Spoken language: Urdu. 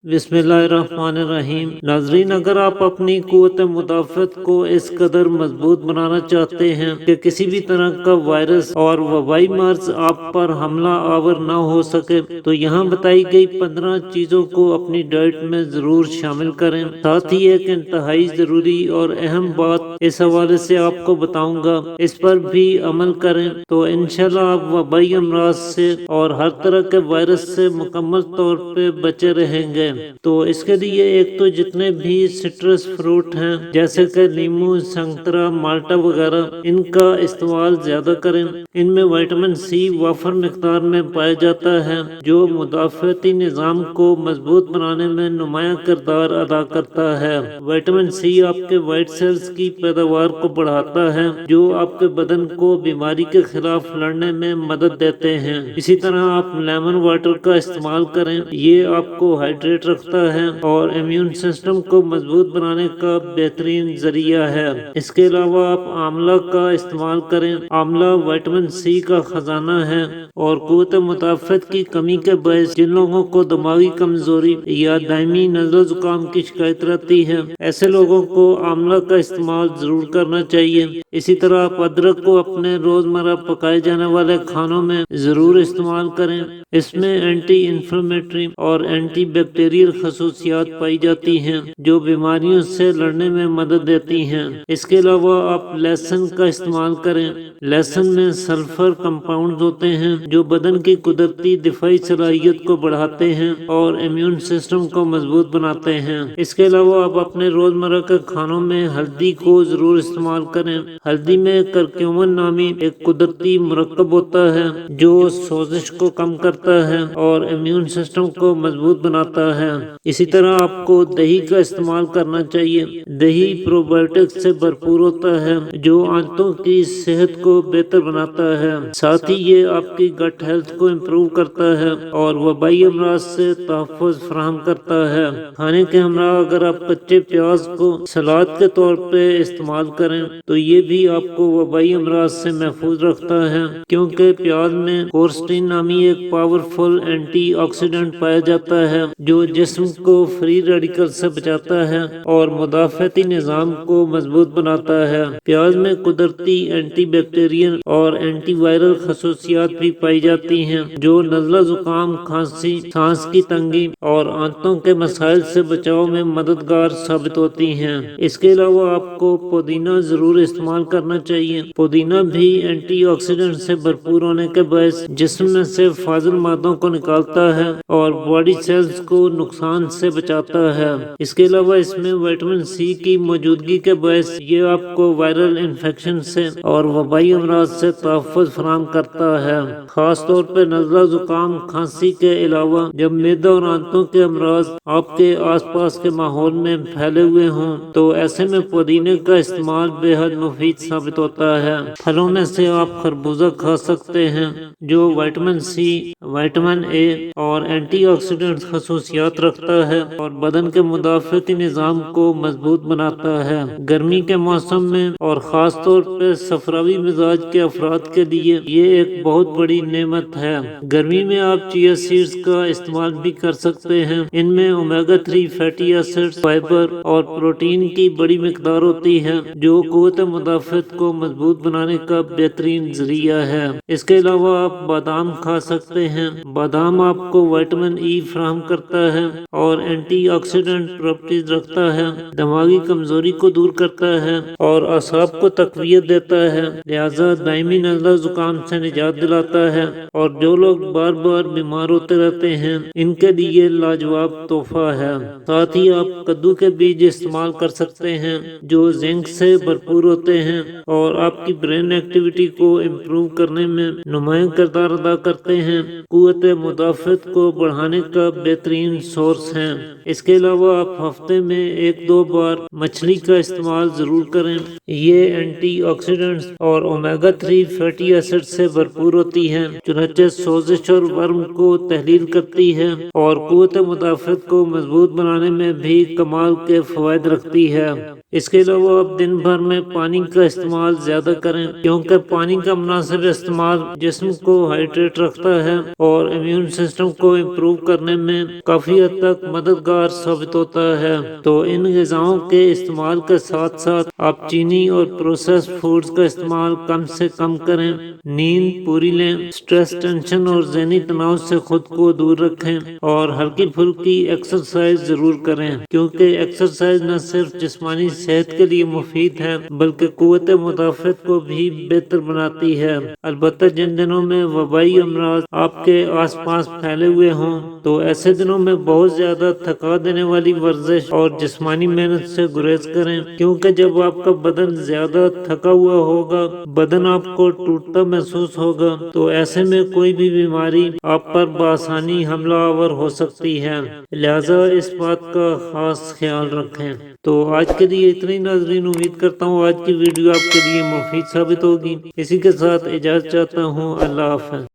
بسم اللہ الرحمن الرحیم۔ ناظرین، اگر آپ اپنی قوت مدافعت کو اس قدر مضبوط بنانا چاہتے ہیں کہ کسی بھی طرح کا وائرس اور وبائی مرض آپ پر حملہ آور نہ ہو سکے تو یہاں بتائی گئی 15 چیزوں کو اپنی ڈائٹ میں ضرور شامل کریں۔ ساتھ ہی ایک انتہائی ضروری اور اہم بات اس حوالے سے آپ کو بتاؤں گا، اس پر بھی عمل کریں تو انشاءاللہ آپ وبائی امراض سے اور ہر طرح کے وائرس سے مکمل طور پہ بچے رہیں گے۔ تو اس کے لیے ایک تو جتنے بھی سٹرس فروٹ ہیں جیسے کہ لیمو، سنترا، مالٹا وغیرہ، ان کا استعمال زیادہ کریں۔ ان میں وٹامن سی وافر مقدار میں پایا جاتا ہے جو مدافعتی نظام کو مضبوط بنانے میں نمایاں کردار ادا کرتا ہے۔ وٹامن سی آپ کے وائٹ سیلز کی پیداوار کو بڑھاتا ہے جو آپ کے بدن کو بیماری کے خلاف لڑنے میں مدد دیتے ہیں۔ اسی طرح آپ لیمن واٹر کا استعمال کریں، یہ آپ کو ہائیڈریٹ رکھتا ہے اور امیون سسٹم کو مضبوط بنانے کا بہترین ذریعہ ہے۔ اس کے علاوہ آپ آملہ کا استعمال کریں۔ آملہ وٹامن سی کا خزانہ ہے اور قوت مدافعت کی کمی کے باعث جن لوگوں کو دماغی کمزوری یا دائمی نزلہ و زکام کی شکایت رہتی ہے، ایسے لوگوں کو آملہ کا استعمال ضرور کرنا چاہیے۔ اسی طرح آپ ادرک کو اپنے روزمرہ پکائے جانے والے کھانوں میں ضرور استعمال کریں۔ اس میں اینٹی انفلیمیٹری اور اینٹی بیکٹیریل خصوصیات پائی جاتی ہیں جو بیماریوں سے لڑنے میں مدد دیتی ہیں۔ اس کے علاوہ آپ لہسن کا استعمال کریں۔ لہسن میں سلفر کمپاؤنڈز ہوتے ہیں جو بدن کی قدرتی دفاعی صلاحیت کو بڑھاتے ہیں اور امیون سسٹم کو مضبوط بناتے ہیں۔ اس کے علاوہ آپ اپنے روزمرہ کے کھانوں میں ہلدی کو ضرور استعمال کریں۔ ہلدی میں کرکیومن نامی ایک قدرتی مرکب ہوتا ہے جو سوزش کو کم کرتا ہے اور امیون سسٹم کو مضبوط بناتا ہے۔ اسی طرح آپ کو دہی کا استعمال کرنا چاہیے۔ دہی پروبائیوٹکس سے بھرپور ہوتا ہے جو آنتوں کی صحت کو بہتر بناتا ہے۔ ساتھ ہی یہ آپ کی گٹ ہیلتھ کو امپروو کرتا ہے اور وبائی امراض سے تحفظ فراہم کرتا ہے۔ کھانے کے ہمراہ اگر آپ کچے پیاز کو سلاد کے طور پہ استعمال کریں تو یہ بھی آپ کو وبائی امراض سے محفوظ رکھتا ہے کیونکہ پیاز میں کورسٹین نامی ایک پاورفل اینٹی آکسیڈنٹ پایا جاتا ہے جو جسم کو فری ریڈیکل سے بچاتا ہے اور مدافعتی نظام کو مضبوط بناتا ہے۔ پیاز میں قدرتی اینٹی بیکٹیریل اور اینٹی وائرل خصوصیات بھی پائی جاتی ہیں جو نزلہ زکام، کھانسی، سانس کی تنگی اور آنتوں کے مسائل سے بچاؤ میں مددگار ثابت ہوتی ہیں۔ اس کے علاوہ آپ کو پودینہ ضرور استعمال کرنا چاہیے۔ پودینہ بھی اینٹی آکسیڈنٹ سے بھرپور ہونے کے باعث جسم میں سے فاضل مادوں کو نکالتا ہے اور باڈی سیلز کو نقصان سے بچاتا ہے۔ اس کے علاوہ اس میں وٹامن سی کی موجودگی کے باعث یہ آپ کو وائرل انفیکشن سے اور وبائی امراض سے تحفظ فراہم کرتا ہے۔ خاص طور پر نزلہ زکام، کھانسی کے علاوہ جب معدہ اور آنتوں کے امراض آپ کے آس پاس کے ماحول میں پھیلے ہوئے ہوں تو ایسے میں پودینے کا استعمال بے حد مفید ثابت ہوتا ہے۔ پھلوں میں سے آپ خربوزہ کھا سکتے ہیں جو وٹامن سی، وٹامن اے اور اینٹی آکسیڈنٹ خصوصیات رکھتا ہے اور بدن کے مدافعتی نظام کو مضبوط بناتا ہے۔ گرمی کے موسم میں اور خاص طور پہ صفراوی مزاج کے افراد کے لیے یہ ایک بہت بڑی نعمت ہے۔ گرمی میں آپ چیا سیڈز کا استعمال بھی کر سکتے ہیں۔ ان میں اومیگا 3 فیٹی ایسڈز، فائبر اور پروٹین کی بڑی مقدار ہوتی ہے جو قوت مدافعت کو مضبوط بنانے کا بہترین ذریعہ ہے۔ اس کے علاوہ آپ بادام کھا سکتے ہیں۔ بادام آپ کو وٹامن ای فراہم کرتا ہے اور اینٹی آکسیڈنٹ پراپرٹیز رکھتا ہے، دماغی کمزوری کو دور کرتا ہے اور اعصاب کو تقویت دیتا ہے، لہذا دائمی نزلہ زکام سے نجات دلاتا ہے اور جو لوگ بار بار بیمار ہوتے رہتے ہیں ان کے لیے لاجواب تحفہ ہے۔ ساتھ ہی آپ کدو کے بیج استعمال کر سکتے ہیں جو زنک سے بھرپور ہوتے ہیں اور آپ کی برین ایکٹیویٹی کو امپروو کرنے میں نمایاں کردار ادا کرتے ہیں، قوت مدافعت کو بڑھانے کا بہترین سورس ہیں۔ اس کے علاوہ آپ ہفتے میں 1-2 بار مچھلی کا استعمال ضرور کریں۔ یہ اینٹی آکسیڈنٹس اور اومیگا 3 فیٹی ایسڈ سے بھرپور ہوتی ہے، چنانچہ سوزش اور ورم کو تحلیل کرتی ہے اور قوت مدافعت کو مضبوط بنانے میں بھی کمال کے فوائد رکھتی ہے۔ اس کے علاوہ آپ دن بھر میں پانی کا استعمال زیادہ کریں کیونکہ پانی کا مناسب استعمال جسم کو ہائیڈریٹ رکھتا ہے اور امیون سسٹم کو امپروو کرنے میں کافی کافی حد تک مددگار ثابت ہوتا ہے۔ تو ان غذاؤں کے استعمال کے ساتھ ساتھ آپ چینی اور پروسیس فوڈز کا استعمال کم سے کم کریں، نیند پوری لیں، سٹریس، ٹینشن اور ذہنی تناؤ سے خود کو دور رکھیں اور ہلکی پھلکی ایکسرسائز ضرور کریں، کیونکہ ایکسرسائز نہ صرف جسمانی صحت کے لیے مفید ہے بلکہ قوت مدافعت کو بھی بہتر بناتی ہے۔ البتہ جن دنوں میں وبائی امراض آپ کے آس پاس پھیلے ہوئے ہوں تو ایسے دنوں میں بہت زیادہ تھکا دینے والی ورزش اور جسمانی محنت سے گریز کریں، کیونکہ جب آپ کا بدن زیادہ تھکا ہوا ہوگا، بدن آپ کو ٹوٹتا محسوس ہوگا، تو ایسے میں کوئی بھی بیماری آپ پر بآسانی حملہ آور ہو سکتی ہے، لہذا اس بات کا خاص خیال رکھیں۔ تو آج کے لیے اتنی ناظرین، امید کرتا ہوں آج کی ویڈیو آپ کے لیے مفید ثابت ہوگی۔ اسی کے ساتھ اجازت چاہتا ہوں، اللہ حافظ۔